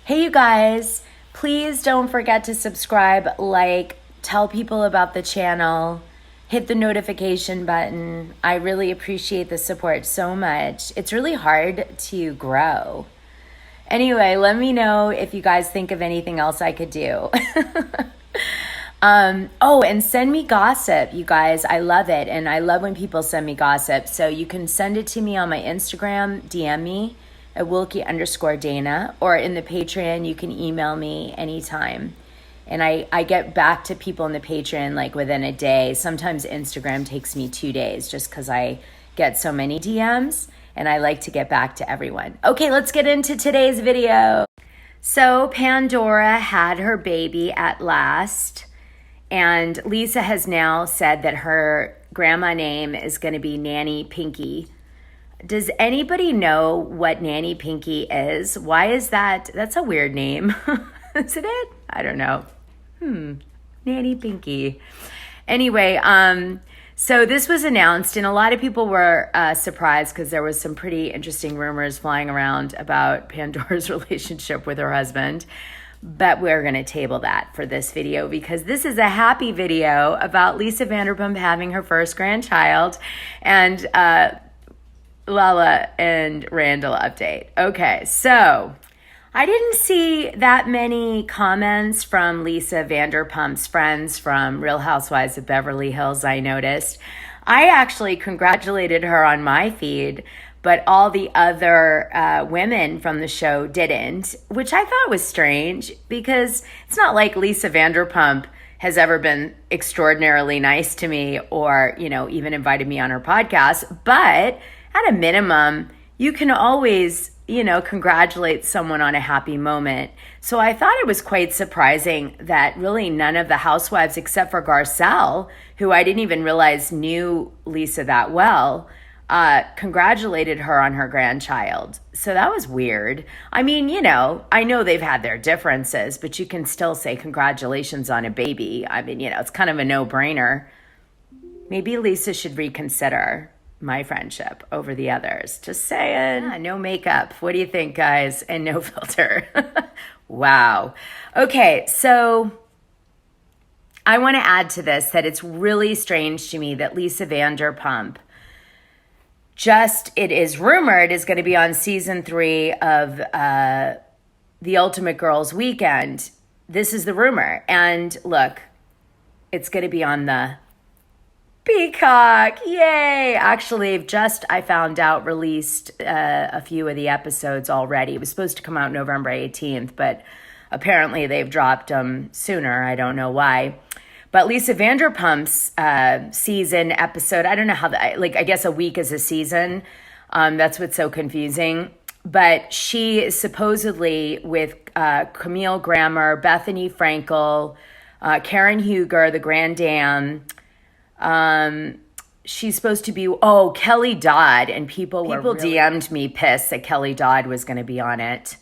Hey, you guys, please don't forget to subscribe, like, tell people about the channel, hit the notification button. I really appreciate the support so much. It's really hard to grow. Anyway, let me know if you guys think of anything else I could do. And send me gossip, you guys. I love it. And I love when people send me gossip. So you can send it to me on my Instagram, DM me at wilkey_Dana, or in the Patreon, you can email me anytime. And I get back to people in the Patreon like within a day. Sometimes Instagram takes me 2 days just because I get so many DMs and I like to get back to everyone. Okay, let's get into today's video. So Pandora had her baby at last, and Lisa has now said that her grandma name is going to be Nanny Pinky. Does anybody know what Nanny Pinky is? Why is that? That's a weird name. Isn't it? I don't know. Nanny Pinky. Anyway, so this was announced, and a lot of people were surprised because there was some pretty interesting rumors flying around about Pandora's relationship with her husband. But we're going to table that for this video because this is a happy video about Lisa Vanderpump having her first grandchild and Lala and Randall update. Okay, so I didn't see that many comments from Lisa Vanderpump's friends from Real Housewives of Beverly Hills, I noticed. I actually congratulated her on my feed, but all the other women from the show didn't, which I thought was strange because it's not like Lisa Vanderpump has ever been extraordinarily nice to me or, even invited me on her podcast. But at a minimum, you can always, congratulate someone on a happy moment. So I thought it was quite surprising that really none of the housewives, except for Garcelle, who I didn't even realize knew Lisa that well, congratulated her on her grandchild. So that was weird. I mean, I know they've had their differences, but you can still say congratulations on a baby. I mean, it's kind of a no-brainer. Maybe Lisa should reconsider my friendship over the others. Just saying. Yeah, no makeup. What do you think, guys? And no filter. Wow. Okay, so I want to add to this that it's really strange to me that Lisa Vanderpump it is rumored, is going to be on season 3 of The Ultimate Girls Weekend. This is the rumor. And look, it's going to be on the Peacock. Yay! Actually, I found out, released a few of the episodes already. It was supposed to come out November 18th, but apparently they've dropped them sooner. I don't know why. But Lisa Vanderpump's season episode, I don't know how I guess a week is a season. That's what's so confusing. But she is supposedly with Camille Grammer, Bethany Frankel, Karen Huger, the Grand Dame. She's supposed to be, Kelly Dodd, and people DM'd me pissed that Kelly Dodd was going to be on it.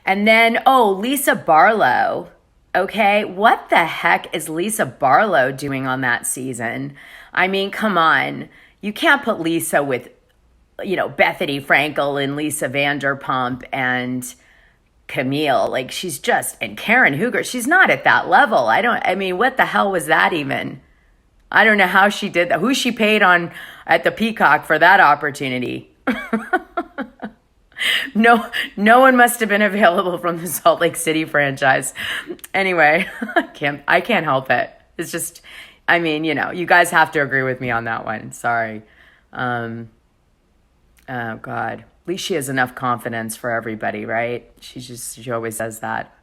And then, Lisa Barlow. Okay, what the heck is Lisa Barlow doing on that season? I mean, come on. You can't put Lisa with, Bethany Frankel and Lisa Vanderpump and Camille. And Karen Huger, she's not at that level. What the hell was that even? I don't know how she did that. Who she paid at the Peacock for that opportunity? No one must have been available from the Salt Lake City franchise. Anyway, I can't help it. It's just, you guys have to agree with me on that one. Sorry. Oh God. At least she has enough confidence for everybody, right? She always says that.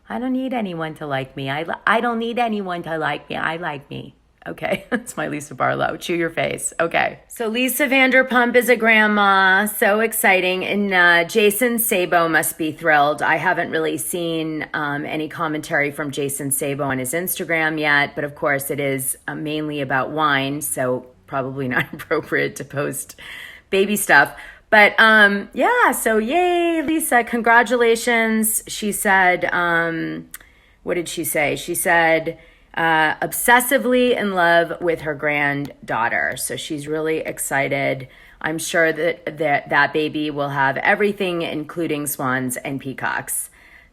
I don't need anyone to like me. I don't need anyone to like me. I like me. Okay, that's my Lisa Barlow. Chew your face. Okay. So Lisa Vanderpump is a grandma. So exciting. And Jason Sabo must be thrilled. I haven't really seen any commentary from Jason Sabo on his Instagram yet. But of course, it is mainly about wine. So probably not appropriate to post baby stuff. But so yay, Lisa. Congratulations. She said, what did she say? She said, obsessively in love with her granddaughter. So she's really excited. I'm sure that baby will have everything, including swans and peacocks.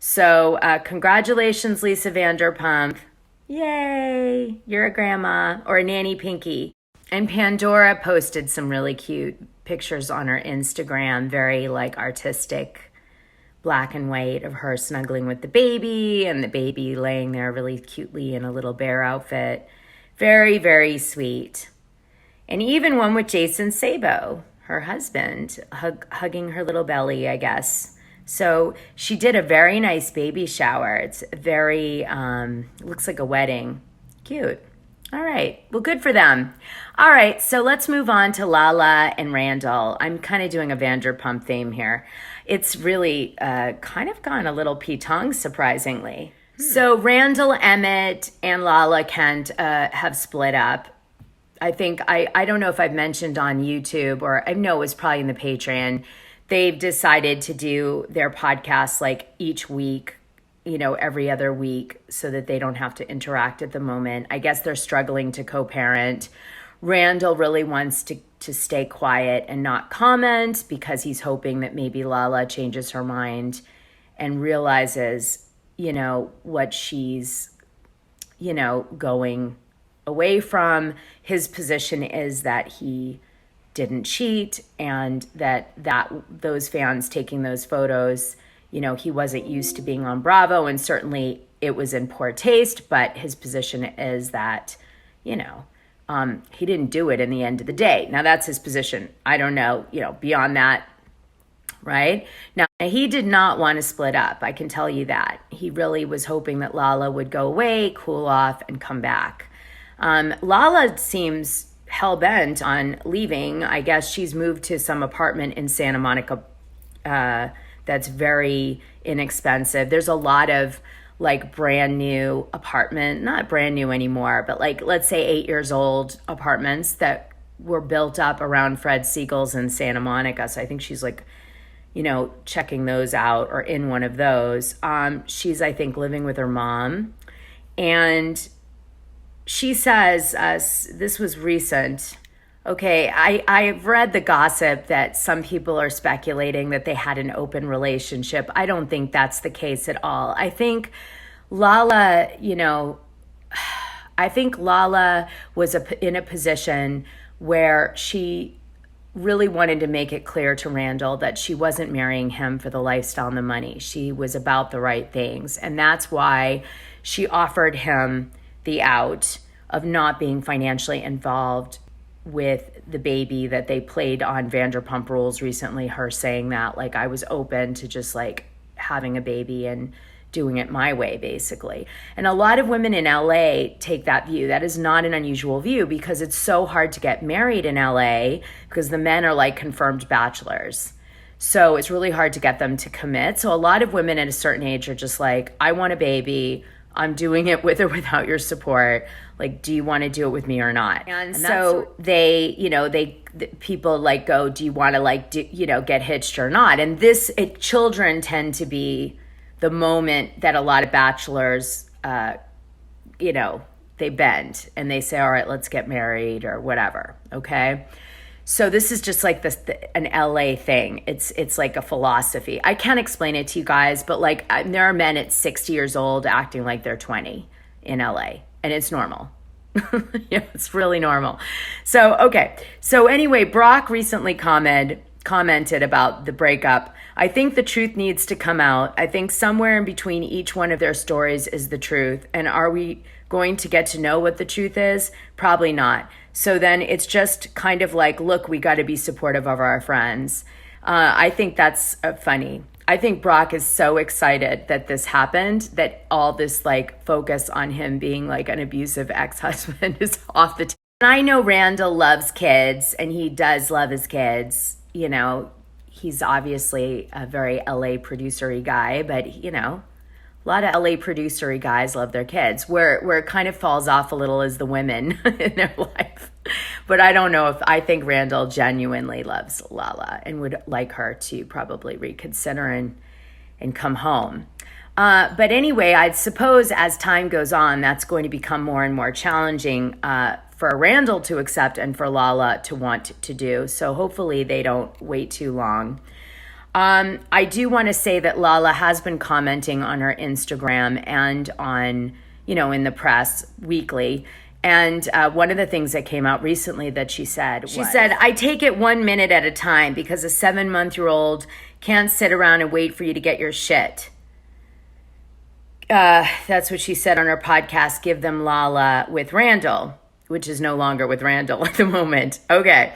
So congratulations, Lisa Vanderpump. Yay, you're a grandma or a Nanny Pinky. And Pandora posted some really cute pictures on her Instagram, very like artistic, black and white, of her snuggling with the baby and the baby laying there really cutely in a little bear outfit. Very, very sweet. And even one with Jason Sabo, her husband, hugging her little belly, I guess. So she did a very nice baby shower. It's very, looks like a wedding. Cute. All right. Well, good for them. All right. So let's move on to Lala and Randall. I'm kind of doing a Vanderpump theme here. It's really kind of gone a little P-tongue, surprisingly. So Randall Emmett and Lala Kent have split up. I think, I don't know if I've mentioned on YouTube, or I know it was probably in the Patreon. They've decided to do their podcast like each week, you know, every other week, so that they don't have to interact at the moment. I guess they're struggling to co-parent. Randall really wants to stay quiet and not comment because he's hoping that maybe Lala changes her mind and realizes, you know, what she's, you know, going away from. His position is that he didn't cheat, and that those fans taking those photos, you know, he wasn't used to being on Bravo, and certainly it was in poor taste, but his position is that, you know, he didn't do it in the end of the day. Now that's his position. I don't know, you know, beyond that, right? Now, he did not want to split up. I can tell you that. He really was hoping that Lala would go away, cool off, and come back. Lala seems hell-bent on leaving. I guess she's moved to some apartment in Santa Monica that's very inexpensive. There's a lot of like brand new apartment, not brand new anymore, but like, let's say 8 years old apartments that were built up around Fred Siegel's in Santa Monica. So I think she's like, you know, checking those out or in one of those. She's, I think, living with her mom. And she says, this was recent. Okay, I've read the gossip that some people are speculating that they had an open relationship. I don't think that's the case at all. I think Lala, you know, I think Lala was in a position where she really wanted to make it clear to Randall that she wasn't marrying him for the lifestyle and the money. She was about the right things. And that's why she offered him the out of not being financially involved with the baby that they played on Vanderpump Rules recently, her saying that, like, I was open to just like having a baby and doing it my way, basically. And a lot of women in LA take that view. That is not an unusual view because it's so hard to get married in LA because the men are like confirmed bachelors. So it's really hard to get them to commit. So a lot of women at a certain age are just like, I want a baby. I'm doing it with or without your support. Like, do you want to do it with me or not? And so they, you know, people like go, do you want to like, get hitched or not? And children tend to be the moment that a lot of bachelors, they bend and they say, all right, let's get married or whatever. Okay. So this is just like an LA thing. It's like a philosophy. I can't explain it to you guys, but like there are men at 60 years old acting like they're 20 in LA, and it's normal. Yeah, it's really normal. So, okay. So anyway, Brock recently commented about the breakup. I think the truth needs to come out. I think somewhere in between each one of their stories is the truth. And are we going to get to know what the truth is? Probably not. So then it's just kind of like, look, we got to be supportive of our friends. I think that's funny. I think Brock is so excited that this happened, that all this like focus on him being like an abusive ex-husband is off the table. And I know Randall loves kids, and he does love his kids. You know, he's obviously a very LA producer-y guy, but you know, a lot of LA producer-y guys love their kids. Where it kind of falls off a little is the women in their life. But I don't know I think Randall genuinely loves Lala and would like her to probably reconsider and come home. But anyway, I'd suppose as time goes on, that's going to become more and more challenging for Randall to accept and for Lala to want to do. So hopefully they don't wait too long. I do want to say that Lala has been commenting on her Instagram and on, in the press weekly. And one of the things that came out recently that she said, I take it 1 minute at a time because a 7-month-old can't sit around and wait for you to get your shit. That's what she said on her podcast, Give Them Lala with Randall, which is no longer with Randall at the moment. Okay.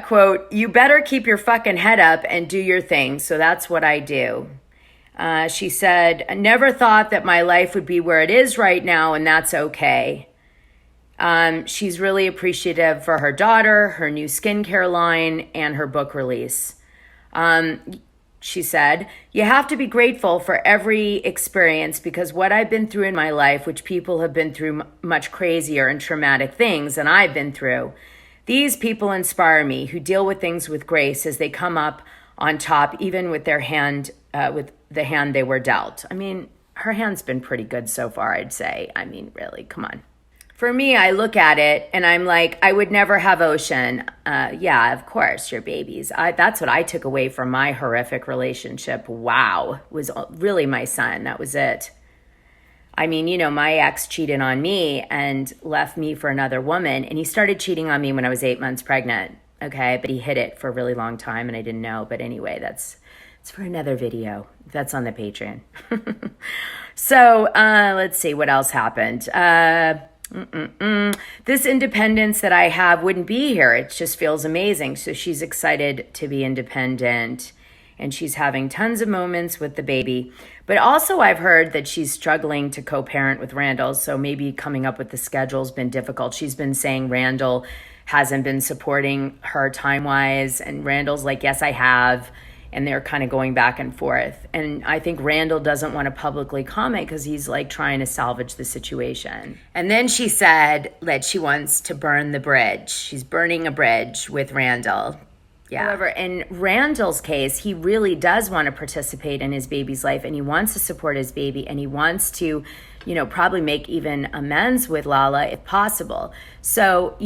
Quote, you better keep your fucking head up and do your thing. So that's what I do. She said, I never thought that my life would be where it is right now, and that's okay. She's really appreciative for her daughter, her new skincare line, and her book release. She said, you have to be grateful for every experience because what I've been through in my life, which people have been through much crazier and traumatic things than I've been through, these people inspire me who deal with things with grace as they come up on top, even with their hand, with the hand they were dealt. I mean, her hand's been pretty good so far, I'd say. I mean, really, come on. For me, I look at it and I'm like, I would never have Ocean. Yeah, of course, your babies. That's what I took away from my horrific relationship. Wow, was really my son. That was it. I mean, my ex cheated on me and left me for another woman. And he started cheating on me when I was 8 months pregnant. Okay, but he hid it for a really long time and I didn't know. But anyway, it's for another video. That's on the Patreon. So let's see what else happened. This independence that I have wouldn't be here. It just feels amazing. So she's excited to be independent and she's having tons of moments with the baby. But also I've heard that she's struggling to co-parent with Randall. So maybe coming up with the schedule's been difficult. She's been saying Randall hasn't been supporting her time-wise. And Randall's like, yes, I have. And they're kind of going back and forth. And I think Randall doesn't want to publicly comment because he's like trying to salvage the situation. And then she said that she wants to burn the bridge. She's burning a bridge with Randall. Yeah. However, in Randall's case, he really does want to participate in his baby's life and he wants to support his baby and he wants to, probably make even amends with Lala if possible. So,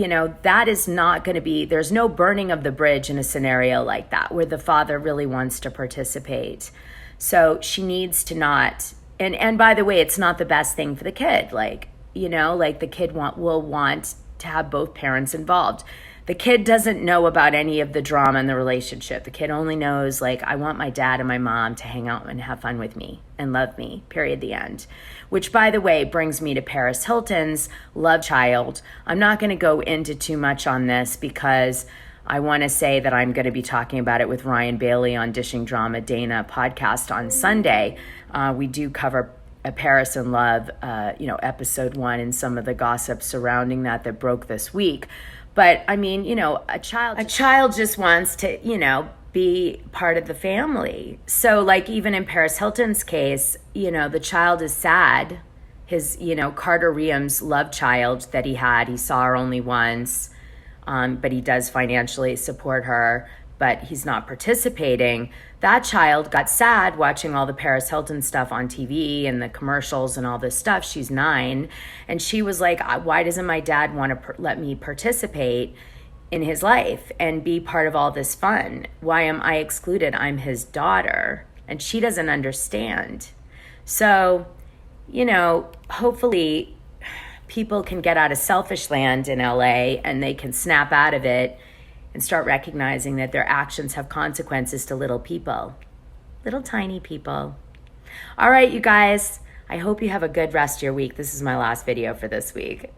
that is not going to be, there's no burning of the bridge in a scenario like that where the father really wants to participate. So she needs to not, and by the way, it's not the best thing for the kid. The kid will want to have both parents involved. The kid doesn't know about any of the drama in the relationship. The kid only knows, I want my dad and my mom to hang out and have fun with me and love me, period, the end. Which, by the way, brings me to Paris Hilton's love child. I'm not going to go into too much on this because I want to say that I'm going to be talking about it with Ryan Bailey on Dishing Drama Dana podcast on Sunday. We do cover Paris in Love, episode 1 and some of the gossip surrounding that broke this week. But I mean, a child just wants to, be part of the family. So even in Paris Hilton's case, the child is sad. His, Carter Ream's love child that he had, he saw her only once, but he does financially support her, but he's not participating. That child got sad watching all the Paris Hilton stuff on TV and the commercials and all this stuff. She's 9. And she was like, why doesn't my dad want to let me participate in his life and be part of all this fun? Why am I excluded? I'm his daughter. And she doesn't understand. So, hopefully people can get out of selfish land in LA and they can snap out of it and start recognizing that their actions have consequences to little people, little tiny people. All right, you guys, I hope you have a good rest of your week. This is my last video for this week.